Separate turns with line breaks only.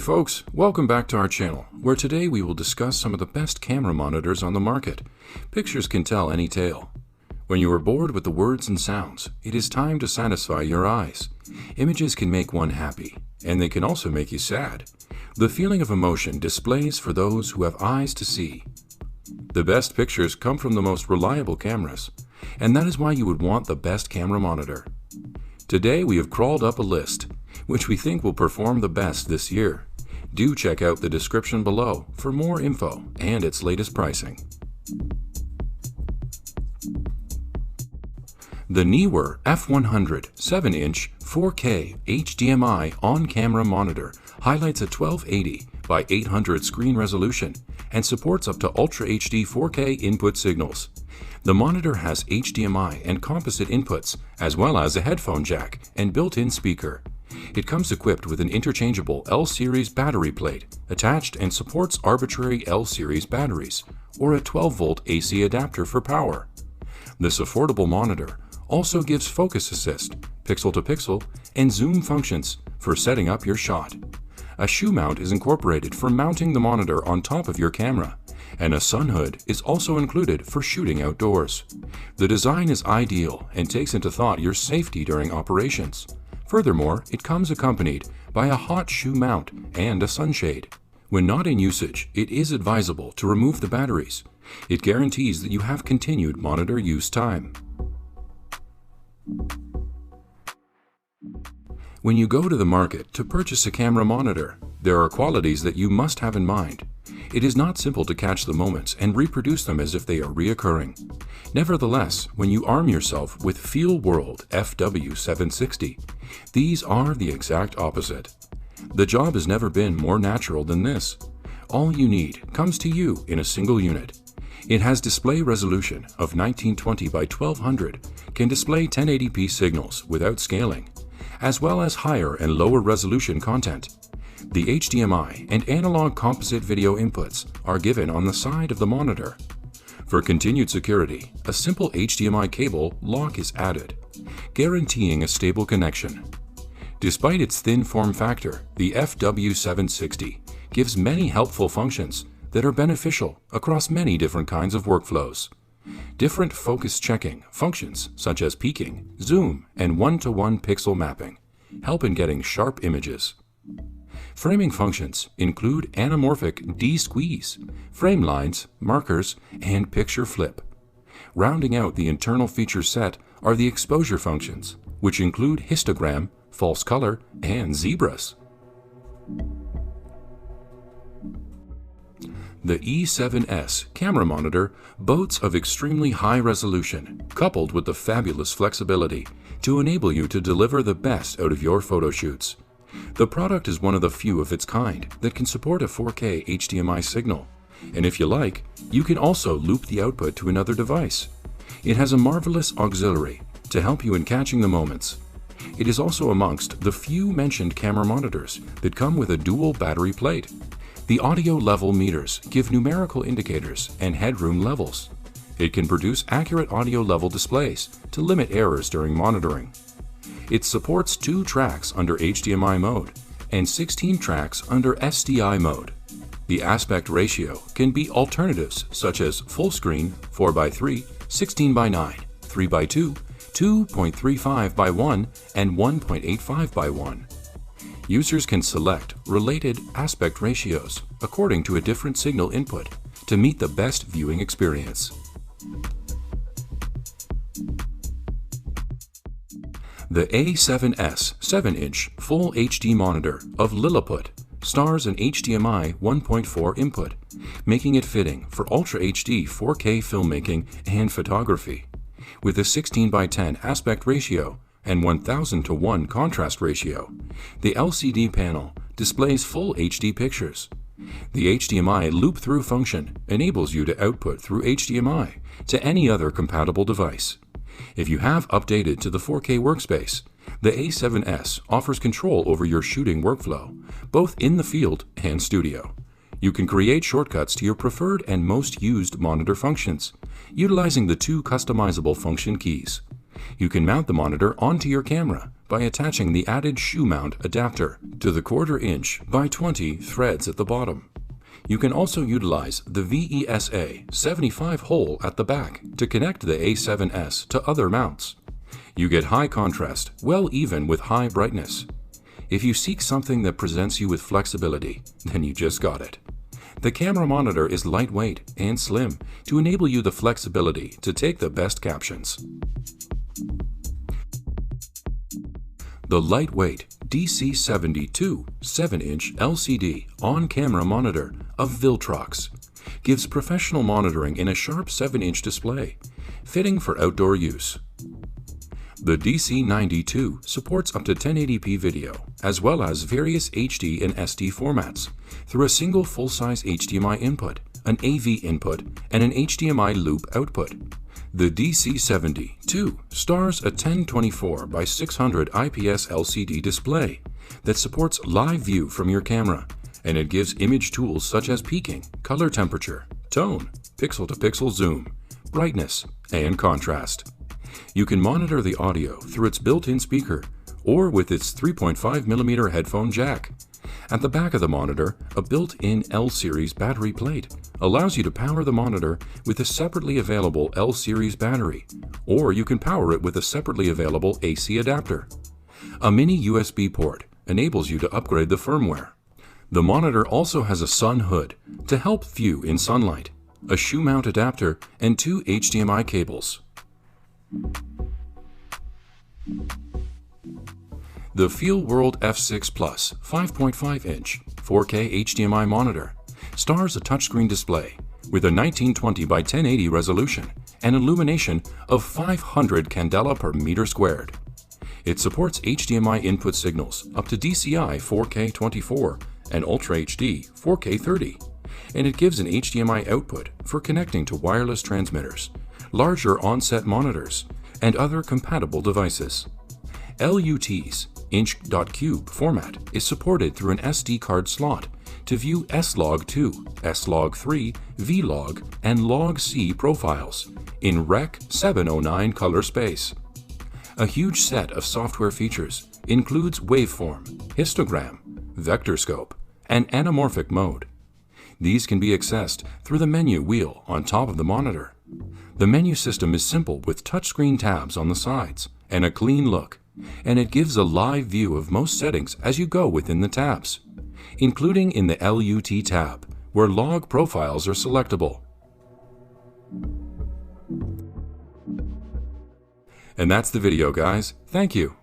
folks, welcome back to our channel, where today we will discuss some of the best camera monitors on the market. Pictures can tell any tale. When you are bored with the words and sounds, it is time to satisfy your eyes. Images can make one happy, and they can also make you sad. The feeling of emotion displays for those who have eyes to see. The best pictures come from the most reliable cameras, and that is why you would want the best camera monitor. Today we have crawled up a list, which we think will perform the best this year. Do check out the description below for more info and its latest pricing. The Neewer F100 7-inch 4K HDMI on-camera monitor highlights a 1280 by 800 screen resolution and supports up to Ultra HD 4K input signals. The monitor has HDMI and composite inputs, as well as a headphone jack and built-in speaker. It comes equipped with an interchangeable L-series battery plate attached and supports arbitrary L-series batteries or a 12-volt AC adapter for power. This affordable monitor also gives focus assist, pixel-to-pixel, and zoom functions for setting up your shot. A shoe mount is incorporated for mounting the monitor on top of your camera, and a sun hood is also included for shooting outdoors. The design is ideal and takes into thought your safety during operations. Furthermore, it comes accompanied by a hot shoe mount and a sunshade. When not in usage, it is advisable to remove the batteries. It guarantees that you have continued monitor use time. When you go to the market to purchase a camera monitor, there are qualities that you must have in mind. It is not simple to catch the moments and reproduce them as if they are reoccurring. Nevertheless, when you arm yourself with Feelworld FW-760, these are the exact opposite. The job has never been more natural than this. All you need comes to you in a single unit. It has display resolution of 1920 by 1200, can display 1080p signals without scaling, as well as higher and lower resolution content. The HDMI and analog composite video inputs are given on the side of the monitor. For continued security, a simple HDMI cable lock is added, guaranteeing a stable connection. Despite its thin form factor, the FW-760 gives many helpful functions that are beneficial across many different kinds of workflows. Different focus checking functions such as peaking, zoom, and one-to-one pixel mapping help in getting sharp images. Framing functions include anamorphic de-squeeze, frame lines, markers, and picture flip. Rounding out the internal feature set are the exposure functions, which include histogram, false color, and zebras. The E7S camera monitor boasts of extremely high resolution, coupled with the fabulous flexibility to enable you to deliver the best out of your photo shoots. The product is one of the few of its kind that can support a 4K HDMI signal, and if you like, you can also loop the output to another device. It has a marvelous auxiliary to help you in catching the moments. It is also amongst the few mentioned camera monitors that come with a dual battery plate. The audio level meters give numerical indicators and headroom levels. It can produce accurate audio level displays to limit errors during monitoring. It supports 2 tracks under HDMI mode and 16 tracks under SDI mode. The aspect ratio can be alternatives such as full screen 4:3, 16:9, 3:2, 2.35:1, and 1.85:1. Users can select related aspect ratios according to a different signal input to meet the best viewing experience. The A7S 7-inch Full HD monitor of Lilliput stars an HDMI 1.4 input, making it fitting for Ultra HD 4K filmmaking and photography. With a 16:10 aspect ratio and 1000:1 contrast ratio, the LCD panel displays full HD pictures. The HDMI loop-through function enables you to output through HDMI to any other compatible device. If you have updated to the 4K workspace, the A7S offers control over your shooting workflow, both in the field and studio. You can create shortcuts to your preferred and most used monitor functions, utilizing the 2 customizable function keys. You can mount the monitor onto your camera by attaching the added shoe mount adapter to the 1/4 inch by 20 threads at the bottom. You can also utilize the VESA 75 hole at the back to connect the A7S to other mounts. You get high contrast, well even with high brightness. If you seek something that presents you with flexibility, then you just got it. The camera monitor is lightweight and slim to enable you the flexibility to take the best captions. The lightweight DC72 7-inch LCD on-camera monitor of VILTROX gives professional monitoring in a sharp 7-inch display, fitting for outdoor use. The DC92 supports up to 1080p video, as well as various HD and SD formats, through a single full-size HDMI input, an AV input, and an HDMI loop output. The DC72 stars a 1024 by 600 IPS LCD display that supports live view from your camera, and it gives image tools such as peaking, color temperature, tone, pixel-to-pixel zoom, brightness, and contrast. You can monitor the audio through its built-in speaker or with its 3.5mm headphone jack. At the back of the monitor, a built-in L-series battery plate allows you to power the monitor with a separately available L-series battery, or you can power it with a separately available AC adapter. A mini USB port enables you to upgrade the firmware. The monitor also has a sun hood to help view in sunlight, a shoe mount adapter, and 2 HDMI cables. The Feelworld F6 Plus 5.5-inch 4K HDMI monitor stars a touchscreen display with a 1920 by 1080 resolution and illumination of 500 candela per meter squared. It supports HDMI input signals up to DCI 4K 24 and Ultra HD 4K 30, and it gives an HDMI output for connecting to wireless transmitters, larger on-set monitors, and other compatible devices. LUT's inch.cube format is supported through an SD card slot to view S-Log2, S-Log3, V-Log, and Log-C profiles in Rec. 709 color space. A huge set of software features includes waveform, histogram, vector scope, and anamorphic mode. These can be accessed through the menu wheel on top of the monitor. The menu system is simple with touchscreen tabs on the sides and a clean look, and it gives a live view of most settings as you go within the tabs, including in the LUT tab, where log profiles are selectable. And that's the video, guys. Thank you.